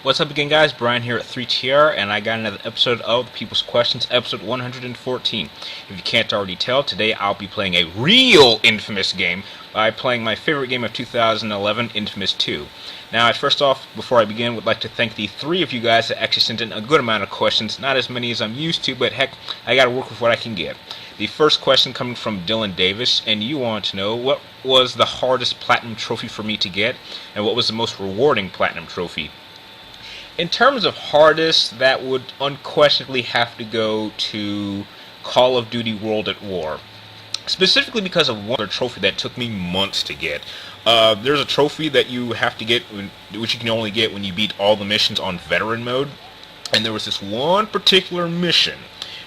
What's up again, guys? Brian here at 3TR, and I got another episode of the People's Questions, episode 114. If you can't already tell, today I'll be playing a real Infamous game by playing my favorite game of 2011, Infamous 2. Now, first off, before I begin, would like to thank the three of you guys that actually sent in a good amount of questions. Not as many as I'm used to, but heck, I gotta work with what I can get. The first question coming from Dylan Davis, and you want to know what was the hardest platinum trophy for me to get, and what was the most rewarding platinum trophy. In terms of hardest, that would unquestionably have to go to Call of Duty World at War. Specifically because of one other trophy that took me months to get. There's a trophy that you have to get, which you can only get when you beat all the missions on Veteran mode. And there was this one particular mission.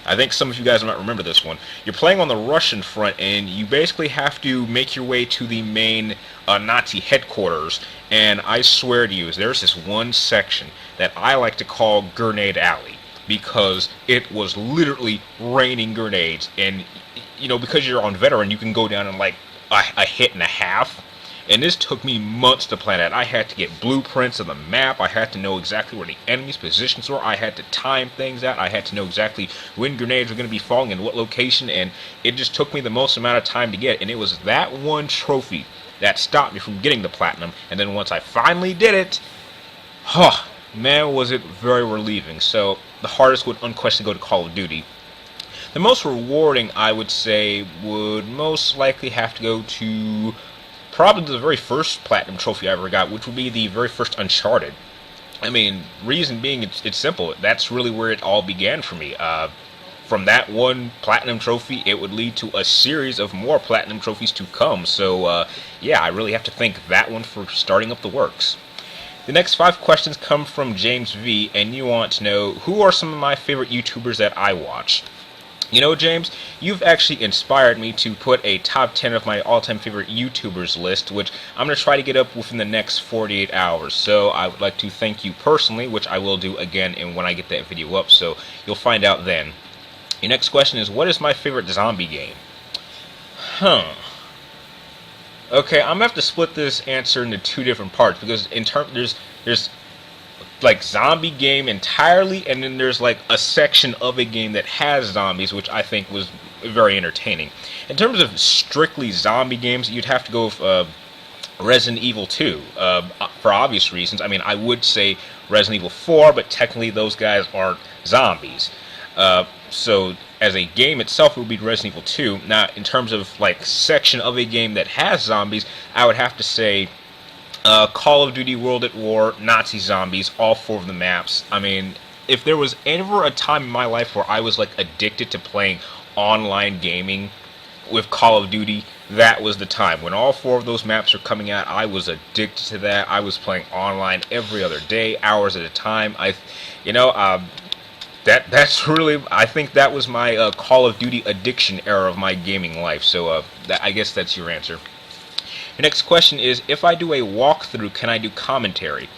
I think some of you guys might remember this one. You're playing on the Russian front, and you basically have to make your way to the main Nazi headquarters. And I swear to you, there's this one section that I like to call Grenade Alley, because it was literally raining grenades. And, you know, because you're on Veteran, you can go down in like a hit and a half. And this took me months to plan out. I had to get blueprints of the map. I had to know exactly where the enemy's positions were. I had to time things out. I had to know exactly when grenades were going to be falling and what location. And it just took me the most amount of time to get. And it was that one trophy that stopped me from getting the platinum. And then once I finally did it, man, was it very relieving. So the hardest would unquestionably go to Call of Duty. The most rewarding, I would say, would most likely have to go to probably the very first platinum trophy I ever got, which would be the very first Uncharted. I mean, reason being, it's simple. That's really where it all began for me. From that one platinum trophy, it would lead to a series of more platinum trophies to come. So, yeah, I really have to thank that one for starting up the works. The next 5 questions come from James V, and you want to know, who are some of my favorite YouTubers that I watch? You know, James, you've actually inspired me to put a top 10 of my all-time favorite YouTubers list, which I'm going to try to get up within the next 48 hours. So I would like to thank you personally, which I will do again and when I get that video up, so you'll find out then. Your next question is, what is my favorite zombie game? Okay, I'm going to have to split this answer into 2 different parts, because there's like zombie game entirely, and then there's like a section of a game that has zombies, which I think was very entertaining. In terms of strictly zombie games, you'd have to go with Resident Evil 2 for obvious reasons. I mean, I would say Resident Evil 4, but technically those guys aren't zombies. So as a game itself, it would be Resident Evil 2. Now, in terms of like section of a game that has zombies, I would have to say Call of Duty World at War, Nazi Zombies, all 4 of the maps. I mean, if there was ever a time in my life where I was like addicted to playing online gaming with Call of Duty, that was the time. When all 4 of those maps were coming out, I was addicted to that. I was playing online every other day, hours at a time. That's really, I think that was my Call of Duty addiction era of my gaming life. So I guess that's your answer. Your next question is, if I do a walkthrough, can I do commentary?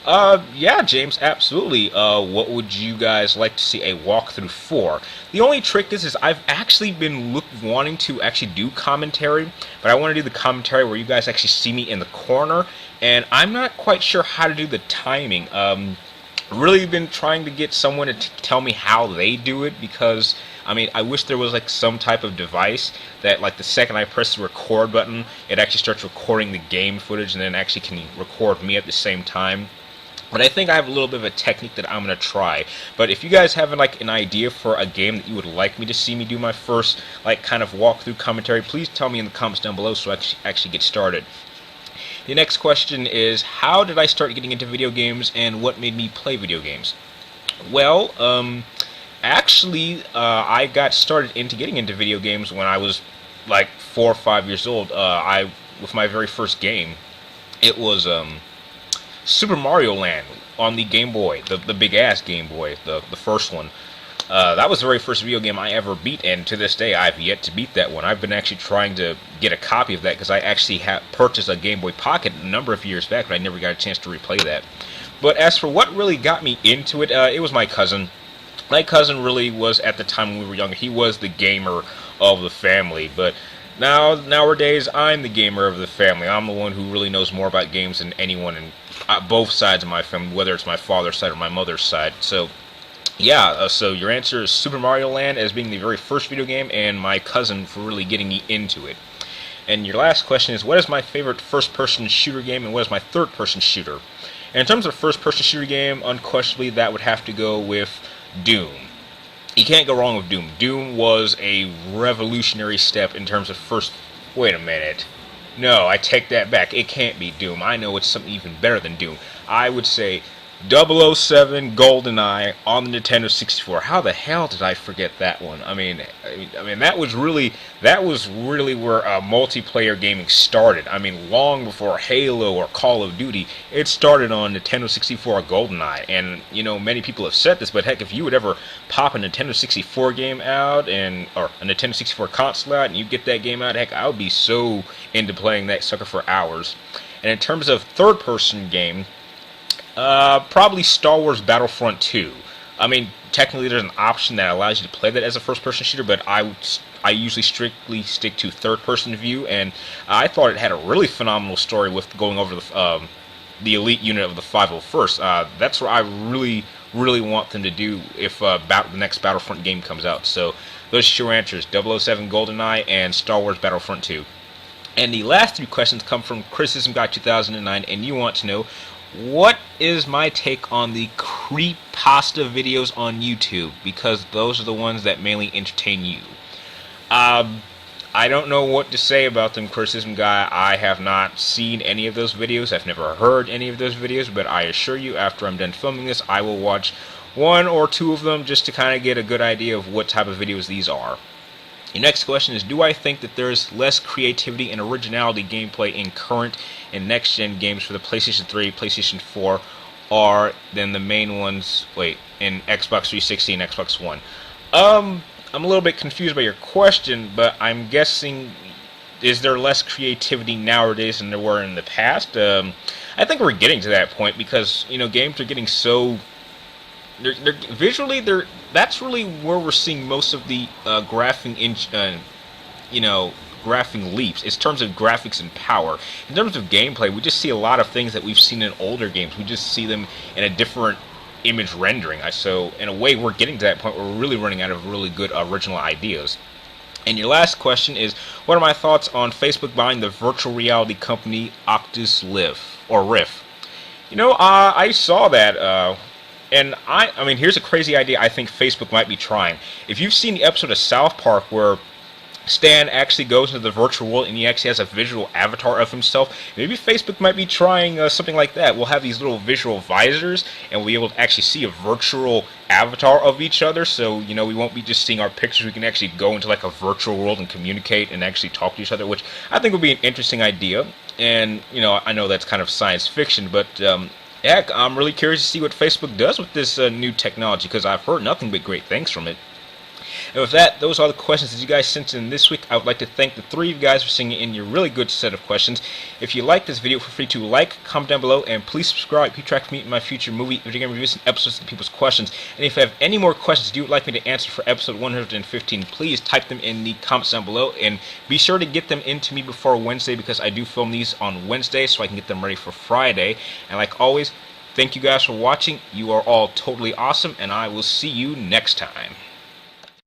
Yeah, James, absolutely. What would you guys like to see a walkthrough for? The only trick is I've actually been wanting to actually do commentary, but I want to do the commentary where you guys actually see me in the corner, and I'm not quite sure how to do the timing. Really been trying to get someone to tell me how they do it, because I mean, I wish there was like some type of device that like the second I press the record button, it actually starts recording the game footage and then actually can record me at the same time. But I think I have a little bit of a technique that I'm going to try. But if you guys have like an idea for a game that you would like me to see me do my first like kind of walkthrough commentary, please tell me in the comments down below so I can actually get started. The next question is, how did I start getting into video games and what made me play video games? Well, actually, I got started into getting into video games when I was like 4 or 5 years old. With my very first game, it was Super Mario Land on the Game Boy, the big ass Game Boy, the first one. That was the very first video game I ever beat, and to this day I've yet to beat that one. I've been actually trying to get a copy of that because I actually purchased a Game Boy Pocket a number of years back, but I never got a chance to replay that. But as for what really got me into it, it was my cousin. My cousin really was, at the time when we were younger, he was the gamer of the family, but nowadays I'm the gamer of the family. I'm the one who really knows more about games than anyone both sides of my family, whether it's my father's side or my mother's side. So yeah, so your answer is Super Mario Land as being the very first video game, and my cousin for really getting me into it. And your last question is, what is my favorite first-person shooter game, and what is my third-person shooter? And in terms of first-person shooter game, unquestionably that would have to go with Doom. You can't go wrong with Doom. Doom was a revolutionary step in terms of first... Wait a minute. No, I take that back. It can't be Doom. I know it's something even better than Doom. I would say 007 GoldenEye on the Nintendo 64. How the hell did I forget that one? I mean, that was really where multiplayer gaming started. I mean, long before Halo or Call of Duty, it started on Nintendo 64 GoldenEye. And you know, many people have said this, but heck, if you would ever pop a Nintendo 64 game out or a Nintendo 64 console out, and you get that game out, heck, I would be so into playing that sucker for hours. And in terms of third-person game, probably Star Wars Battlefront 2. I mean, technically there's an option that allows you to play that as a first-person shooter, but I usually strictly stick to third-person view, and I thought it had a really phenomenal story with going over the elite unit of the 501st. That's what I really want them to do if the next Battlefront game comes out. So those are your answers: 007 GoldenEye and Star Wars Battlefront 2. And the last three questions come from Criticism Guy 2009, and you want to know, what is my take on the creepypasta videos on YouTube? Because those are the ones that mainly entertain you. I don't know what to say about them, Criticism Guy. I have not seen any of those videos. I've never heard any of those videos, but I assure you, after I'm done filming this, I will watch one or two of them just to kind of get a good idea of what type of videos these are. Your next question is, do I think that there is less creativity and originality gameplay in current and next-gen games for the PlayStation 3, PlayStation 4, than the main ones, in Xbox 360 and Xbox One? I'm a little bit confused by your question, but I'm guessing, is there less creativity nowadays than there were in the past? I think we're getting to that point because, you know, games are getting so... that's really where we're seeing most of the graphing leaps. In terms of graphics and power. In terms of gameplay, we just see a lot of things that we've seen in older games. We just see them in a different image rendering. So in a way, we're getting to that point where we're really running out of really good original ideas. And your last question is, what are my thoughts on Facebook buying the virtual reality company Oculus Rift? You know, I saw that. And I mean, here's a crazy idea I think Facebook might be trying. If you've seen the episode of South Park where Stan actually goes into the virtual world and he actually has a visual avatar of himself, maybe Facebook might be trying something like that. We'll have these little visual visors, and we'll be able to actually see a virtual avatar of each other. So, you know, we won't be just seeing our pictures. We can actually go into like a virtual world and communicate and actually talk to each other, which I think would be an interesting idea. And, you know, I know that's kind of science fiction, but... heck, I'm really curious to see what Facebook does with this new technology, because I've heard nothing but great things from it. And with that, those are the questions that you guys sent in this week. I would like to thank the three of you guys for sending in your really good set of questions. If you like this video, feel free to like, comment down below, and please subscribe. Keep track of me in my future movie, video game reviews, and episodes of people's questions. And if you have any more questions you would like me to answer for episode 115, please type them in the comments down below, and be sure to get them into me before Wednesday, because I do film these on Wednesday so I can get them ready for Friday. And like always, thank you guys for watching. You are all totally awesome, and I will see you next time.